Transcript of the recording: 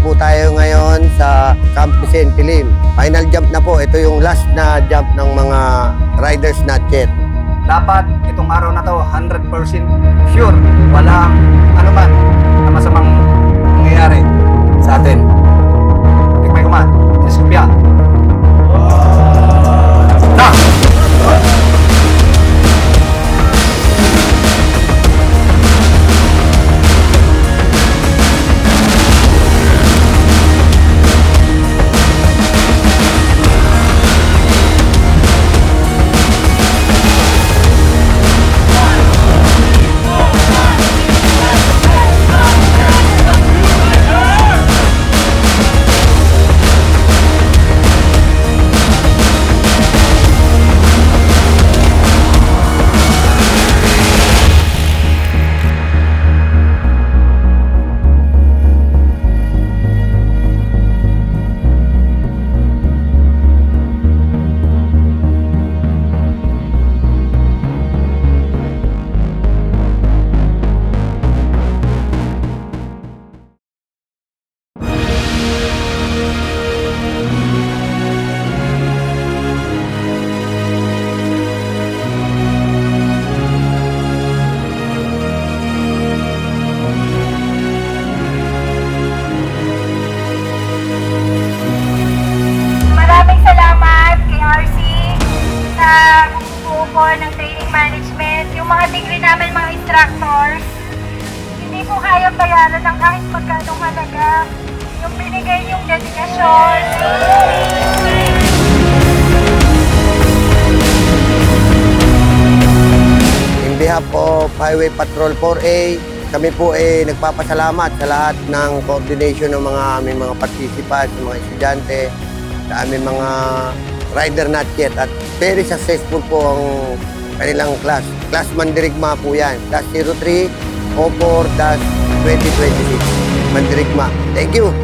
po tayo ngayon sa Camp Vicente Lim. Final jump na po. Ito yung last na jump ng mga riders not yet. Dapat itong araw na to 100% sure. Walang anuman na masamang nangyayari sa atin. Tikmay ko man. Inisupya. Na! Maraming salamat kay RC sa bumubuo po ng training management. Yung mga degree namin, mga instructors, hindi po kaya bayaran ng kahit magkanong halaga. Yung binigay yung dedikasyon. In behalf of Highway Patrol 4A, kami po ay nagpapasalamat sa lahat ng coordination ng mga aming mga participants, mga estudyante, sa aming mga rider not yet. At very successful po ang kanilang class. Class Mandirigma po yan. Class 03 04-2026. Mandirigma. Thank you.